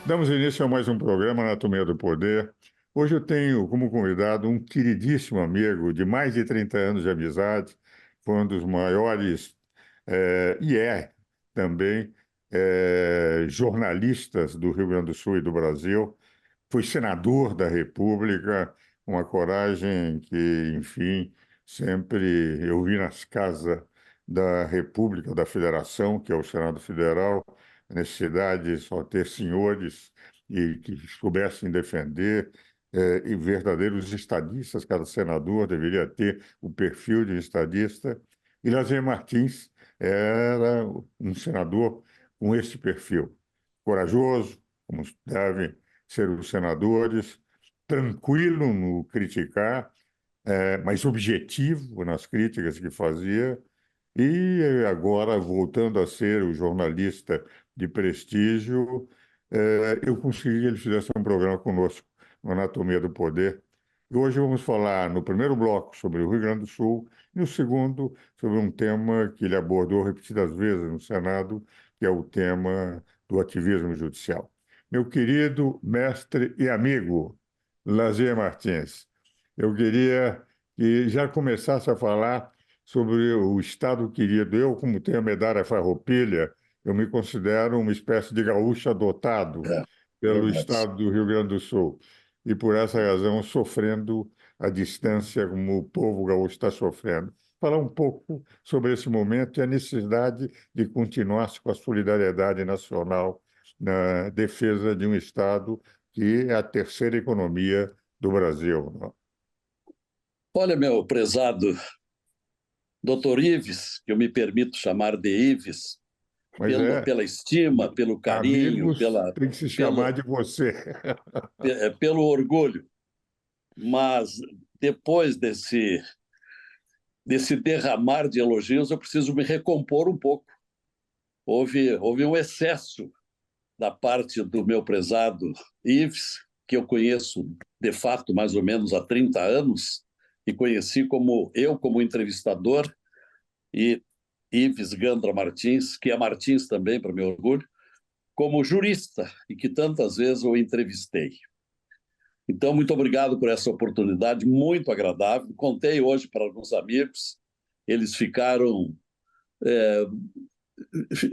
Damos início a mais um programa Anatomia do Poder. Hoje eu tenho como convidado um queridíssimo amigo de mais de 30 anos de amizade, foi um dos maiores, e é também, jornalistas do Rio Grande do Sul e do Brasil. Foi senador da República, uma coragem que, enfim, sempre eu vi nas casas da República, da Federação, que é o Senado Federal, a necessidade de só ter senhores e que soubessem defender, e verdadeiros estadistas. Cada senador deveria ter o perfil de um estadista. E Lazer Martins era um senador com esse perfil, corajoso, como deve ser os senadores, tranquilo no criticar, mas objetivo nas críticas que fazia, e agora, voltando a ser o jornalista de prestígio, eu consegui que ele fizesse um programa conosco, no Anatomia do Poder. E hoje vamos falar, no primeiro bloco, sobre o Rio Grande do Sul, e no segundo, sobre um tema que ele abordou repetidas vezes no Senado, que é o tema do ativismo judicial. Meu querido mestre e amigo, Lazier Martins, eu queria que já começasse a falar sobre o Estado querido. Eu, como tenho a medalha Farroupilha, eu me considero uma espécie de gaúcho adotado É, pelo verdade. Estado do Rio Grande do Sul. E por essa razão sofrendo a distância como o povo gaúcho está sofrendo. Falar um pouco sobre esse momento e a necessidade de continuar com a solidariedade nacional na defesa de um Estado que é a terceira economia do Brasil, né? Olha, meu prezado doutor Ives, que eu me permito chamar de Ives, Mas é, pela estima, pelo carinho, amigos tem que se chamar pelo, de você. pelo orgulho, mas depois desse derramar de elogios, eu preciso me recompor um pouco. Houve um excesso da parte do meu prezado Ives, que eu conheço de fato mais ou menos há 30 anos, e conheci como entrevistador, e Ives Gandra Martins, que é Martins também, para meu orgulho, como jurista, e que tantas vezes eu entrevistei. Então, muito obrigado por essa oportunidade, muito agradável. Contei hoje para alguns amigos, eles é,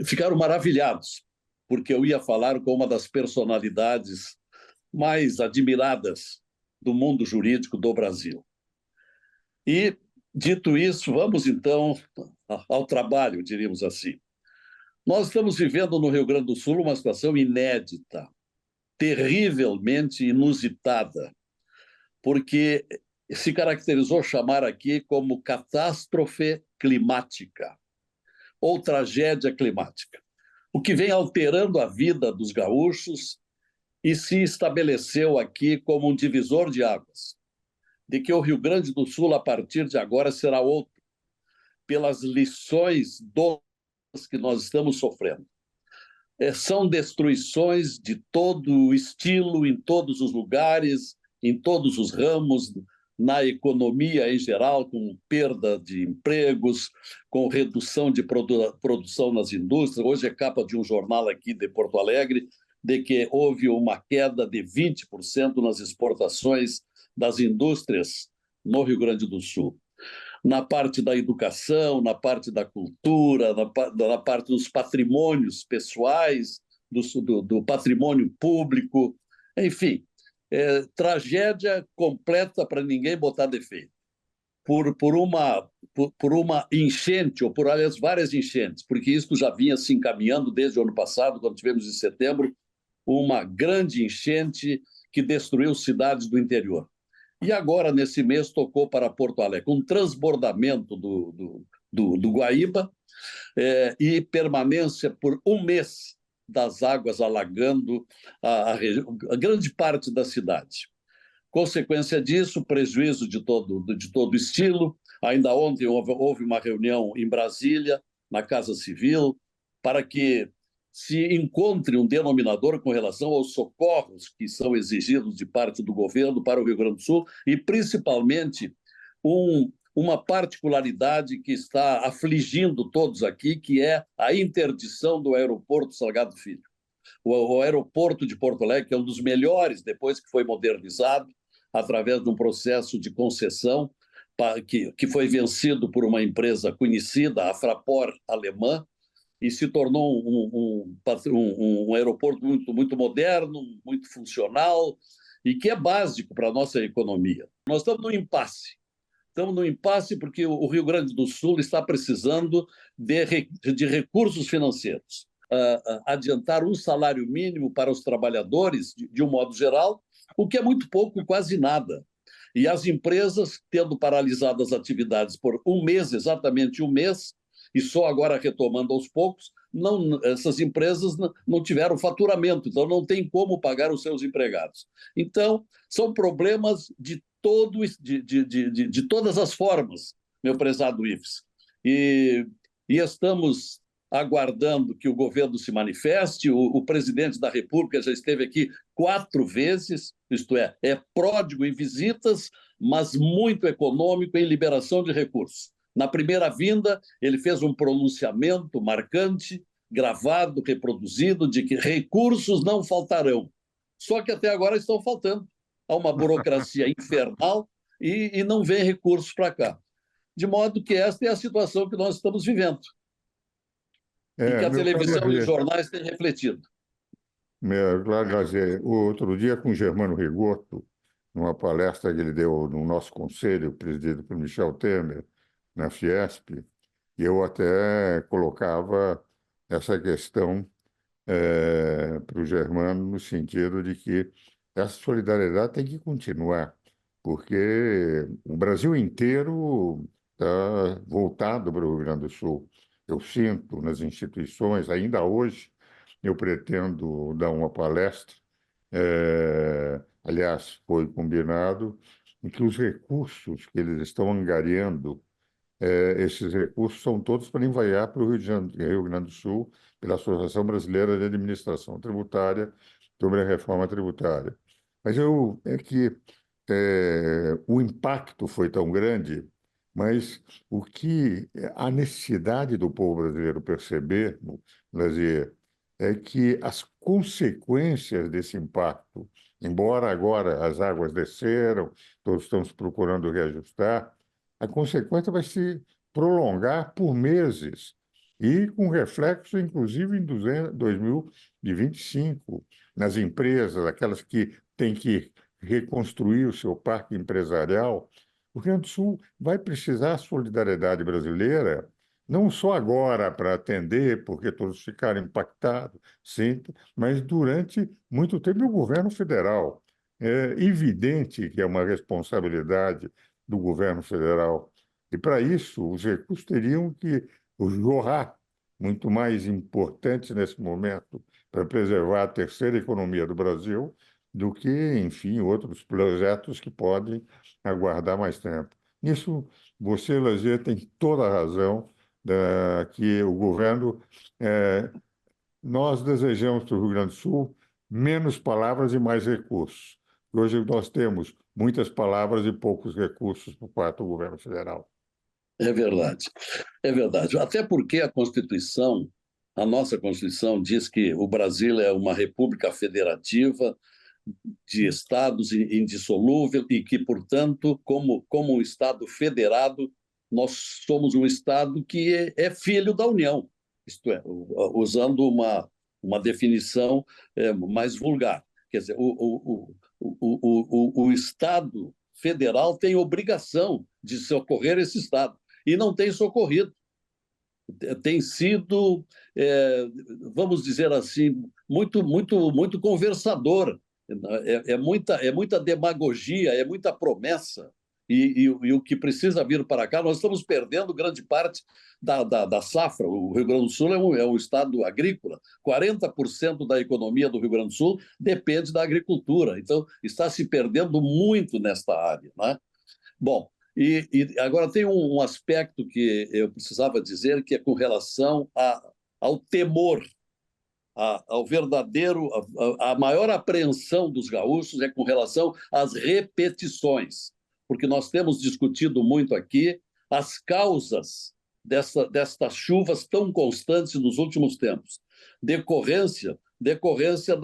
ficaram maravilhados, porque eu ia falar com uma das personalidades mais admiradas do mundo jurídico do Brasil. E, dito isso, vamos então ao trabalho, diríamos assim. Nós estamos vivendo no Rio Grande do Sul uma situação inédita, terrivelmente inusitada, porque se caracterizou chamar aqui como catástrofe climática ou tragédia climática, o que vem alterando a vida dos gaúchos e se estabeleceu aqui como um divisor de águas, de que o Rio Grande do Sul, a partir de agora, será outro, pelas lições que nós estamos sofrendo. São destruições de todo estilo, em todos os lugares, em todos os ramos, na economia em geral, com perda de empregos, com redução de produção nas indústrias. Hoje é capa de um jornal aqui de Porto Alegre de que houve uma queda de 20% nas exportações das indústrias no Rio Grande do Sul, na parte da educação, na parte da cultura, na parte dos patrimônios pessoais, do patrimônio público, enfim, tragédia completa para ninguém botar defeito. Por uma enchente, ou por, aliás, várias enchentes, porque isso já vinha se encaminhando desde o ano passado, quando tivemos em setembro uma grande enchente que destruiu cidades do interior. E agora, nesse mês, tocou para Porto Alegre, um transbordamento do Guaíba, e permanência por um mês das águas alagando a grande parte da cidade. Consequência disso, prejuízo de todo estilo. Ainda ontem houve uma reunião em Brasília, na Casa Civil, para que se encontre um denominador com relação aos socorros que são exigidos de parte do governo para o Rio Grande do Sul e, principalmente, uma particularidade que está afligindo todos aqui, que é a interdição do aeroporto Salgado Filho. O aeroporto de Porto Alegre, que é um dos melhores depois que foi modernizado, através de um processo de concessão que foi vencido por uma empresa conhecida, a Fraport alemã, e se tornou um aeroporto muito moderno, muito funcional, e que é básico para a nossa economia. Nós estamos no impasse. Estamos no impasse porque o Rio Grande do Sul está precisando de recursos financeiros. Adiantar um salário mínimo para os trabalhadores, de um modo geral, o que é muito pouco, quase nada. E as empresas, tendo paralisado as atividades por um mês, exatamente um mês, e só agora retomando aos poucos, essas empresas não tiveram faturamento, então não tem como pagar os seus empregados. Então, são problemas de todas as formas, meu prezado Ives. E estamos aguardando que o governo se manifeste. O presidente da República já esteve aqui 4 vezes, isto é pródigo em visitas, mas muito econômico em liberação de recursos. Na primeira vinda, ele fez um pronunciamento marcante, gravado, reproduzido, de que recursos não faltarão. Só que até agora estão faltando. Há uma burocracia infernal e não vem recursos para cá. De modo que esta é a situação que nós estamos vivendo. E que a Meu caro televisão e os Lazier, jornais têm refletido. outro dia com Germano Rigoto, numa palestra que ele deu no nosso conselho, presidido por Michel Temer, na Fiesp, eu até colocava essa questão para o Germano no sentido de que essa solidariedade tem que continuar, porque o Brasil inteiro está voltado para o Rio Grande do Sul. Eu sinto nas instituições, ainda hoje, eu pretendo dar uma palestra, aliás, foi combinado, em que os recursos que eles estão angariando, esses recursos são todos para enviar para o Rio Grande do Sul, pela Associação Brasileira de Administração Tributária, sobre a reforma tributária. Mas é que o impacto foi tão grande, mas o que a necessidade do povo brasileiro perceber, Lazier, é que as consequências desse impacto, embora agora as águas desceram, todos estamos procurando reajustar, a consequência vai se prolongar por meses e com reflexo, inclusive, em 2025, nas empresas, aquelas que têm que reconstruir o seu parque empresarial. O Rio Grande do Sul vai precisar da solidariedade brasileira, não só agora para atender, porque todos ficaram impactados, sim, mas durante muito tempo e o governo federal. É evidente que é uma responsabilidade do governo federal. E, para isso, os recursos teriam que jorrar, muito mais importantes nesse momento, para preservar a terceira economia do Brasil, do que, enfim, outros projetos que podem aguardar mais tempo. Nisso, você, Lazier, tem toda a razão, que o governo, nós desejamos para o Rio Grande do Sul menos palavras e mais recursos. Hoje nós temos muitas palavras e poucos recursos por parte do governo federal. É verdade, é verdade. Até porque a nossa Constituição diz que o Brasil é uma república federativa de estados indissolúvel e que, portanto, como um Estado federado, nós somos um Estado que é filho da União, isto é, usando uma definição mais vulgar. Quer dizer, o Estado federal tem obrigação de socorrer esse Estado e não tem socorrido. Tem sido, vamos dizer assim, muito conversador. É muita demagogia, é muita promessa. E o que precisa vir para cá, nós estamos perdendo grande parte da safra. O Rio Grande do Sul é um estado agrícola. 40% da economia do Rio Grande do Sul depende da agricultura. Então, está se perdendo muito nesta área, né? Bom, e agora tem um aspecto que eu precisava dizer, que é com relação ao temor, ao verdadeiro, a maior apreensão dos gaúchos é com relação às repetições, porque nós temos discutido muito aqui as causas destas chuvas tão constantes nos últimos tempos, decorrência decorrência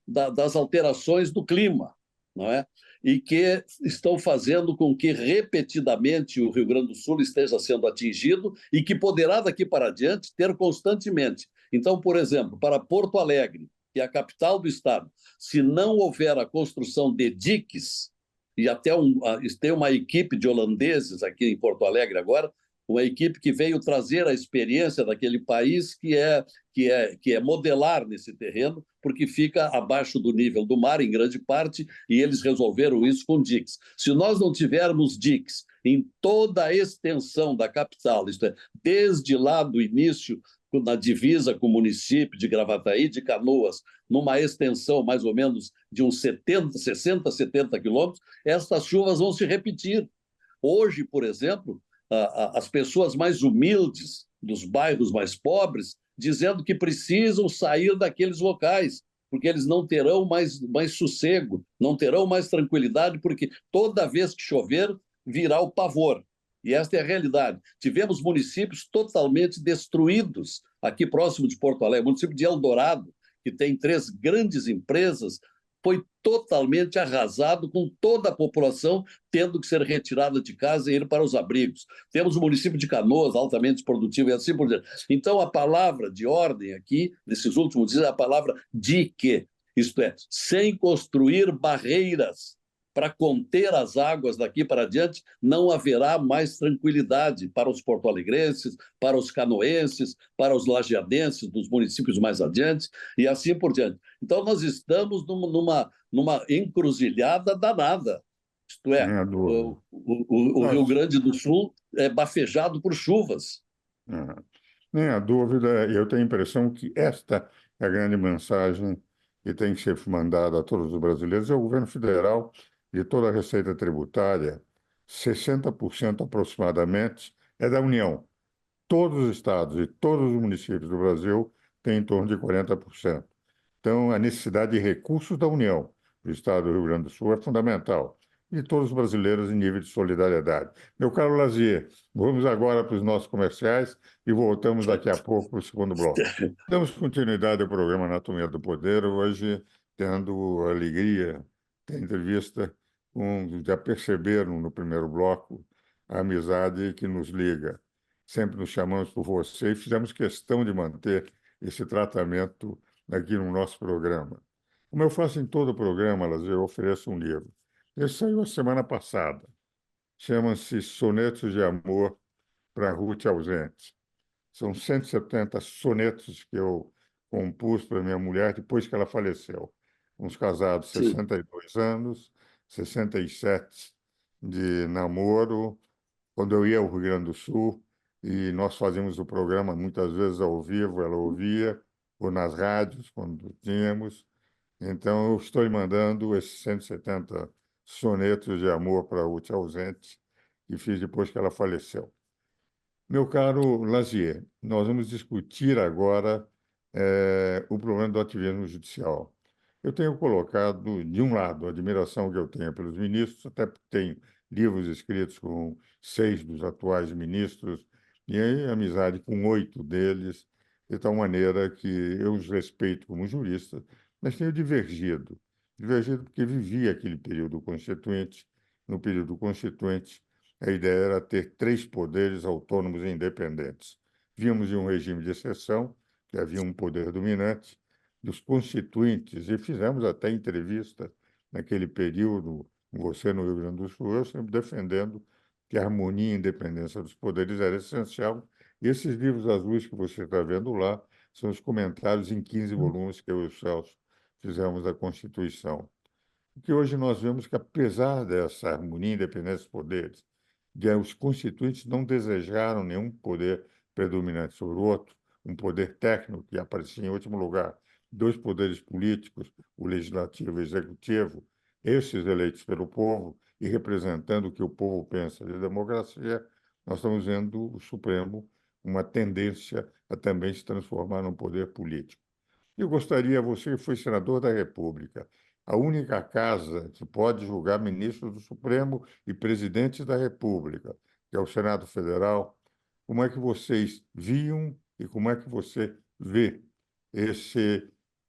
das alterações do clima, não é? E que estão fazendo com que repetidamente o Rio Grande do Sul esteja sendo atingido e que poderá daqui para adiante ter constantemente. Então, por exemplo, para Porto Alegre, que é a capital do estado, se não houver a construção de diques, e até tem uma equipe de holandeses aqui em Porto Alegre agora, uma equipe que veio trazer a experiência daquele país que é modelar nesse terreno, porque fica abaixo do nível do mar, em grande parte, e eles resolveram isso com diques. Se nós não tivermos diques em toda a extensão da capital, isto é, desde lá do início, na divisa com o município de Gravataí, de Canoas, numa extensão mais ou menos de uns 60, 70 quilômetros, estas chuvas vão se repetir. Hoje, por exemplo, as pessoas mais humildes dos bairros mais pobres dizendo que precisam sair daqueles locais, porque eles não terão mais sossego, não terão mais tranquilidade, porque toda vez que chover, virá o pavor. E esta é a realidade. Tivemos municípios totalmente destruídos aqui próximo de Porto Alegre, o município de Eldorado, que tem 3 grandes empresas, foi totalmente arrasado, com toda a população tendo que ser retirada de casa e ir para os abrigos. Temos o município de Canoas, altamente produtivo, e assim por diante. Então, a palavra de ordem aqui, nesses últimos dias, é a palavra dique, isto é, sem construir barreiras para conter as águas daqui para adiante, não haverá mais tranquilidade para os porto-alegrenses, para os canoenses, para os lajeadenses dos municípios mais adiante, e assim por diante. Então, nós estamos numa encruzilhada danada. Isto é, Sem dúvida. o Rio Nós, Grande do Sul é bafejado por chuvas. é, nem a dúvida, eu tenho a impressão que esta é a grande mensagem que tem que ser mandada a todos os brasileiros. É o governo federal, de toda a receita tributária, 60% aproximadamente é da União. Todos os estados e todos os municípios do Brasil têm em torno de 40%. Então, a necessidade de recursos da União, do Estado do Rio Grande do Sul, é fundamental. E todos os brasileiros em nível de solidariedade. Meu caro Lazier, vamos agora para os nossos comerciais e voltamos daqui a pouco para o segundo bloco. Damos continuidade ao programa Anatomia do Poder, hoje tendo a alegria da entrevista com, já perceberam no primeiro bloco, a amizade que nos liga. Sempre nos chamamos por você e fizemos questão de manter esse tratamento aqui no nosso programa. Como eu faço em todo o programa, Lazer, eu ofereço um livro. Esse saiu a semana passada. Chama-se Sonetos de Amor para Ruth Ausente. São 170 sonetos que eu compus para minha mulher depois que ela faleceu. Uns casados Sim. 62 anos, 67 de namoro, quando eu ia ao Rio Grande do Sul, e nós fazíamos o programa muitas vezes ao vivo, ela ouvia, ou nas rádios, quando tínhamos. Então, eu estou lhe mandando esses 170 sonetos de amor para a Ruth Ausente, que fiz depois que ela faleceu. Meu caro Lazier, nós vamos discutir agora o problema do ativismo judicial. Eu tenho colocado, de um lado, a admiração que eu tenho pelos ministros, até porque tenho livros escritos com 6 dos atuais ministros, e aí amizade com 8 deles, de tal maneira que eu os respeito como juristas, mas tenho divergido. Divergido porque vivi aquele período constituinte. No período constituinte, a ideia era ter 3 poderes autônomos e independentes. Vínhamos de um regime de exceção, que havia um poder dominante, dos constituintes, e fizemos até entrevista naquele período, você no Rio Grande do Sul, eu sempre defendendo que a harmonia e independência dos poderes era essencial. E esses livros azuis que você está vendo lá são os comentários em 15 volumes que eu e o Celso fizemos da Constituição. Porque hoje nós vemos que, apesar dessa harmonia e independência dos poderes, os constituintes não desejaram nenhum poder predominante sobre o outro, um poder técnico que aparecia em último lugar, 2 poderes políticos, o legislativo e o executivo, esses eleitos pelo povo e representando o que o povo pensa de democracia, nós estamos vendo o Supremo uma tendência a também se transformar num poder político. Eu gostaria, você que foi senador da República, a única casa que pode julgar ministros do Supremo e presidentes da República, que é o Senado Federal, como é que vocês viam e como é que você vê esse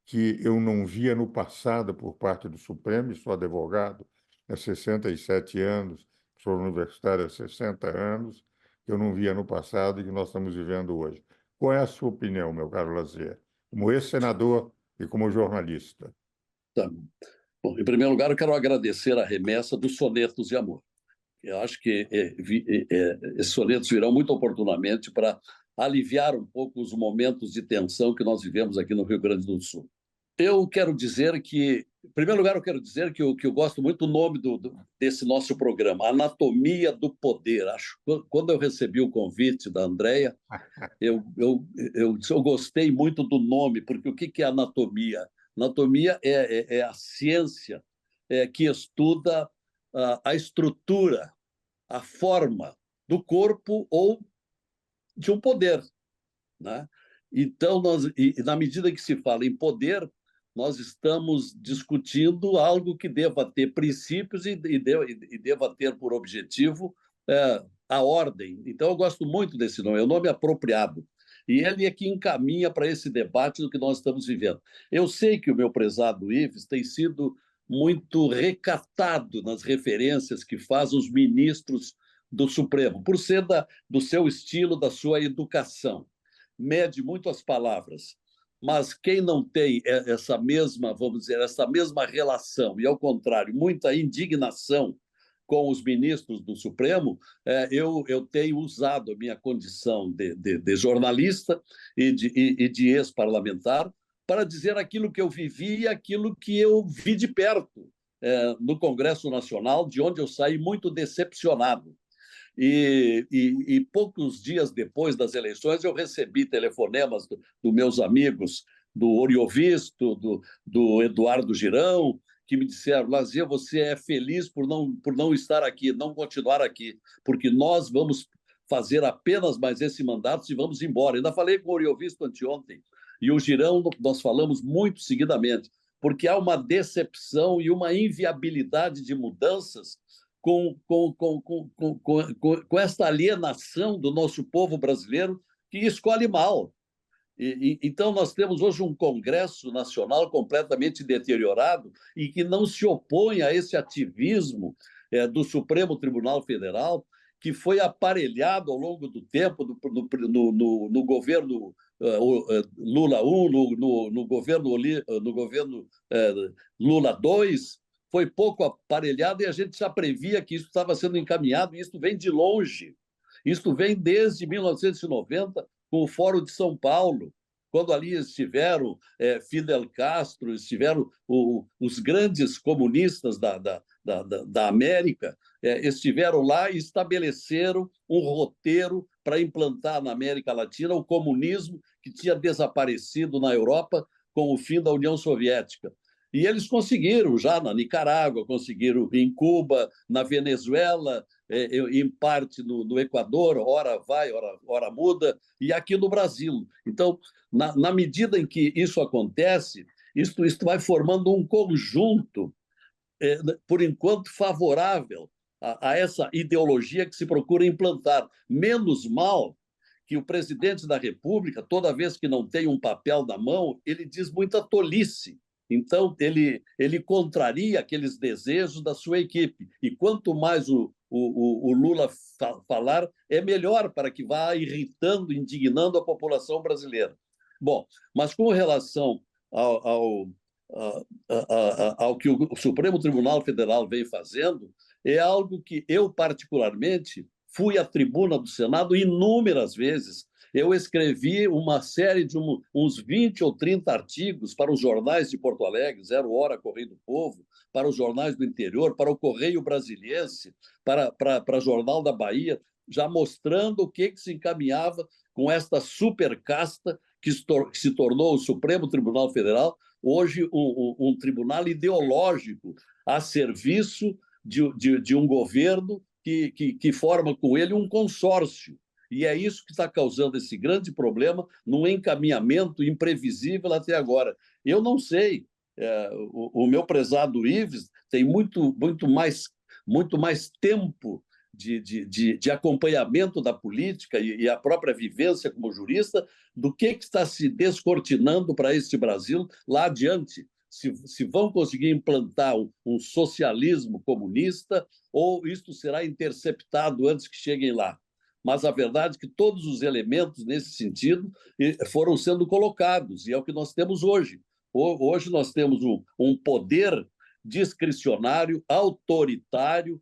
que eu não via no passado por parte do Supremo, e sou advogado há 67 anos, sou universitário há 60 anos, que eu não via no passado e que nós estamos vivendo hoje. Qual é a sua opinião, meu caro Lazier, como ex-senador e como jornalista? Tá. Bom, em primeiro lugar, eu quero agradecer a remessa dos sonetos de amor. Eu acho que esses sonetos virão muito oportunamente para aliviar um pouco os momentos de tensão que nós vivemos aqui no Rio Grande do Sul. Eu quero dizer que, em primeiro lugar, eu quero dizer que eu gosto muito do nome desse nosso programa, Anatomia do Poder. Acho, quando eu recebi o convite da Andrea, eu gostei muito do nome, porque o que é anatomia? Anatomia é a ciência que estuda a estrutura, a forma do corpo ou de um poder, né? Então, na medida que se fala em poder, nós estamos discutindo algo que deva ter princípios e deva ter por objetivo a ordem. Então, eu gosto muito desse nome, é um nome apropriado. E ele é que encaminha para esse debate do que nós estamos vivendo. Eu sei que o meu prezado Ives tem sido muito recatado nas referências que faz os ministros do Supremo, por ser do seu estilo, da sua educação. Mede muito as palavras, mas quem não tem essa mesma, vamos dizer, essa mesma relação, e ao contrário, muita indignação com os ministros do Supremo, eu tenho usado a minha condição de jornalista e de ex-parlamentar para dizer aquilo que eu vivi e aquilo que eu vi de perto no Congresso Nacional, de onde eu saí muito decepcionado. E poucos dias depois das eleições, eu recebi telefonemas dos meus amigos, do Oriovisto, do Eduardo Girão, que me disseram: Lazier, você é feliz por não estar aqui, não continuar aqui, porque nós vamos fazer apenas mais esse mandato e vamos embora. Ainda falei com o Oriovisto anteontem, e o Girão nós falamos muito seguidamente, porque há uma decepção e uma inviabilidade de mudanças com esta alienação do nosso povo brasileiro que escolhe mal. Então, nós temos hoje um Congresso Nacional completamente deteriorado e que não se opõe a esse ativismo do Supremo Tribunal Federal, que foi aparelhado ao longo do tempo no governo Lula I, no governo Lula II, foi pouco aparelhado e a gente já previa que isso estava sendo encaminhado, e isso vem de longe. Isso vem desde 1990, com o Fórum de São Paulo, quando ali estiveram Fidel Castro, estiveram os grandes comunistas da América, estiveram lá e estabeleceram um roteiro para implantar na América Latina o comunismo que tinha desaparecido na Europa com o fim da União Soviética. E eles conseguiram já na Nicarágua, conseguiram em Cuba, na Venezuela, em parte no Equador, ora vai, ora muda, e aqui no Brasil. Então, na medida em que isso acontece, isto vai formando um conjunto, por enquanto, favorável a essa ideologia que se procura implantar. Menos mal que o presidente da República, toda vez que não tem um papel na mão, ele diz muita tolice. Então, ele contraria aqueles desejos da sua equipe. E quanto mais o Lula falar, é melhor para que vá irritando, indignando a população brasileira. Bom, mas com relação ao que o Supremo Tribunal Federal vem fazendo, é algo que eu, particularmente, fui à tribuna do Senado inúmeras vezes. Eu escrevi uma série de uns 20 ou 30 artigos para os jornais de Porto Alegre, Zero Hora, Correio do Povo, para os jornais do interior, para o Correio Brasiliense, para o Jornal da Bahia, já mostrando o que se encaminhava com esta supercasta que se tornou o Supremo Tribunal Federal, hoje um tribunal ideológico a serviço de um governo que forma com ele um consórcio. E é isso que está causando esse grande problema num encaminhamento imprevisível até agora. Eu não sei, o meu prezado Ives tem muito mais tempo de acompanhamento da política e a própria vivência como jurista do que está se descortinando para este Brasil lá adiante. Se vão conseguir implantar um socialismo comunista ou isto será interceptado antes que cheguem lá. Mas a verdade é que todos os elementos nesse sentido foram sendo colocados, e é o que nós temos hoje. Hoje nós temos um poder discricionário, autoritário,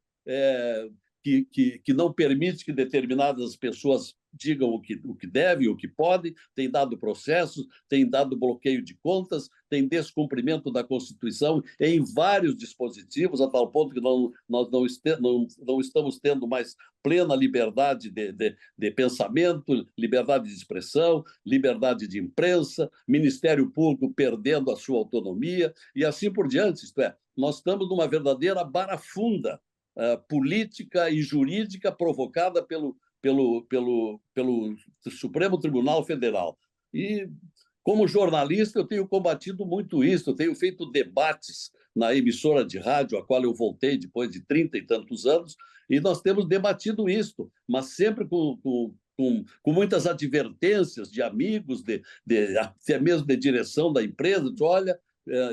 que não permite que determinadas pessoas digam o que devem, o que podem, tem dado processos, tem dado bloqueio de contas, tem descumprimento da Constituição em vários dispositivos, a tal ponto que nós não estamos tendo mais plena liberdade de pensamento, liberdade de expressão, liberdade de imprensa, Ministério Público perdendo a sua autonomia e assim por diante. Isto é, nós estamos numa verdadeira barafunda política e jurídica provocada pelo Supremo Tribunal Federal. E, como jornalista, eu tenho combatido muito isso, eu tenho feito debates na emissora de rádio, a qual eu voltei depois de 30 e tantos anos, e nós temos debatido isso, mas sempre com muitas advertências de amigos, até mesmo de direção da empresa, de olha,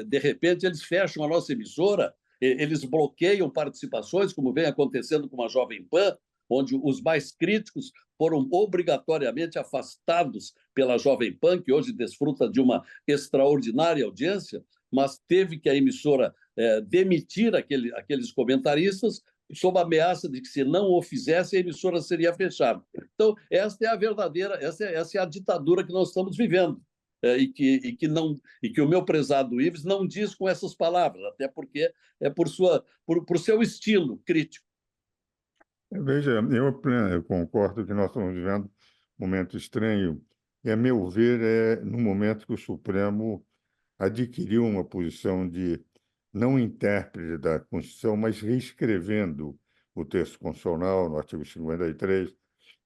de repente eles fecham a nossa emissora, eles bloqueiam participações, como vem acontecendo com a Jovem Pan, onde os mais críticos foram obrigatoriamente afastados pela Jovem Pan, que hoje desfruta de uma extraordinária audiência, mas teve que a emissora demitir aqueles comentaristas sob a ameaça de que, se não o fizesse, a emissora seria fechada. Então, esta é a verdadeira, essa é a ditadura que nós estamos vivendo. E que o meu prezado Ives não diz com essas palavras, até porque é por seu estilo crítico. Veja, eu concordo que nós estamos vivendo um momento estranho, e, a meu ver, no momento que o Supremo adquiriu uma posição de não intérprete da Constituição, mas reescrevendo o texto constitucional no artigo 53.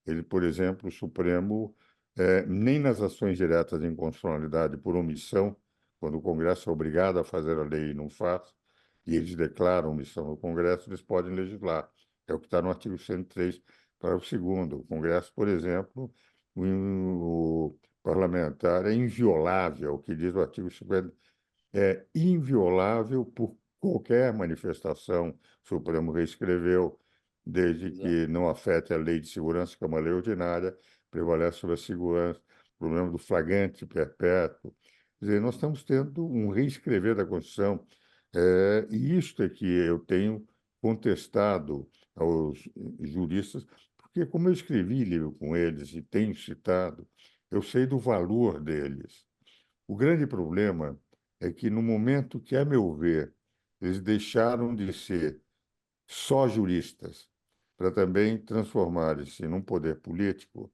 Ele, por exemplo, o Supremo, nem nas ações diretas de inconstitucionalidade por omissão, quando o Congresso é obrigado a fazer a lei e não faz, e eles declaram omissão no Congresso, eles podem legislar. É o que está no artigo 103, parágrafo 2º. O Congresso, por exemplo, o parlamentar é inviolável, o que diz o artigo 50, é inviolável por qualquer manifestação. O Supremo reescreveu, desde que não afete a lei de segurança, que é uma lei ordinária, prevalece sobre a segurança, o problema do flagrante perpétuo. Quer dizer, nós estamos tendo um reescrever da Constituição, e isto é que eu tenho contestado aos juristas, porque, como eu escrevi livro com eles e tenho citado, eu sei do valor deles. O grande problema é que, no momento que, a meu ver, eles deixaram de ser só juristas para também transformarem-se num poder político,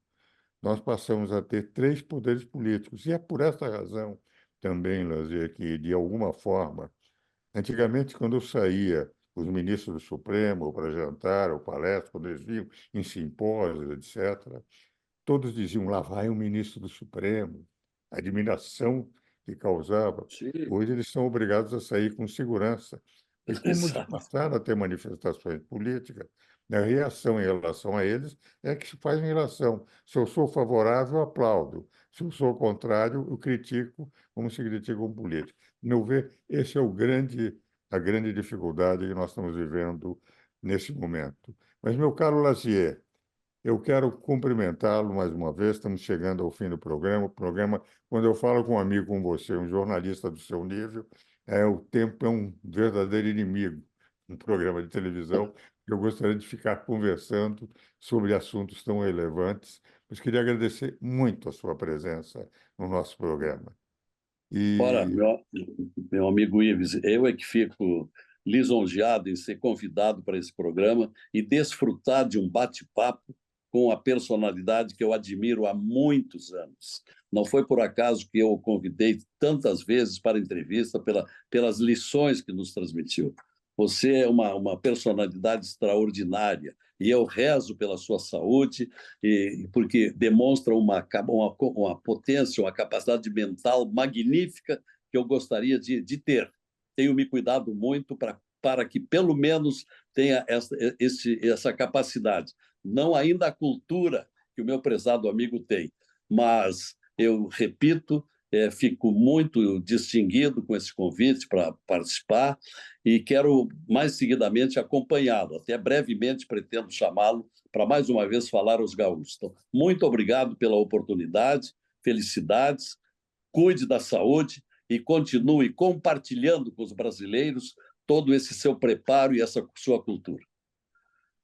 nós passamos a ter 3 poderes políticos. E é por essa razão também, Lazer, que, de alguma forma, antigamente, quando eu saía, os ministros do Supremo, para jantar ou palestra, quando eles vinham em simpósios, etc., todos diziam: lá vai o ministro do Supremo. A admiração que causava. Sim. Hoje eles são obrigados a sair com segurança. E como eles Exato. passaram a ter manifestações políticas, a reação em relação a eles é que se faz em relação. Se eu sou favorável, eu aplaudo. Se eu sou contrário, eu critico, como se critica um político. No meu ver, esse é a grande dificuldade que nós estamos vivendo nesse momento. Mas, meu caro Lazier, eu quero cumprimentá-lo mais uma vez. Estamos chegando ao fim do programa. O programa, quando eu falo com um amigo como você, um jornalista do seu nível, o tempo é um verdadeiro inimigo no programa de televisão. Eu gostaria de ficar conversando sobre assuntos tão relevantes, mas queria agradecer muito a sua presença no nosso programa. Ora, E meu amigo Ives, eu é que fico lisonjeado em ser convidado para esse programa e desfrutar de um bate-papo com a personalidade que eu admiro há muitos anos. Não foi por acaso que eu o convidei tantas vezes para entrevista, pelas lições que nos transmitiu. Você é uma personalidade extraordinária e eu rezo pela sua saúde, porque demonstra uma potência, uma capacidade mental magnífica que eu gostaria de ter. Tenho me cuidado muito para para que pelo menos tenha essa capacidade. Não ainda a cultura que o meu prezado amigo tem, mas eu repito, fico muito distinguido com esse convite para participar e quero mais seguidamente acompanhá-lo. Até brevemente pretendo chamá-lo para mais uma vez falar aos gaúchos. Então, muito obrigado pela oportunidade, felicidades, cuide da saúde e continue compartilhando com os brasileiros todo esse seu preparo e essa sua cultura.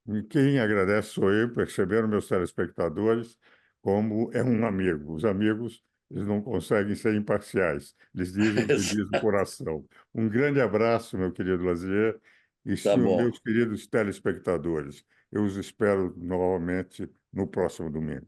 E quem agradece sou eu, perceberam meus telespectadores como é um amigo. Os amigos, eles não conseguem ser imparciais, eles dizem o que diz o coração. Um grande abraço, meu querido Lazier, e Tá bom. meus queridos telespectadores. Eu os espero novamente no próximo domingo.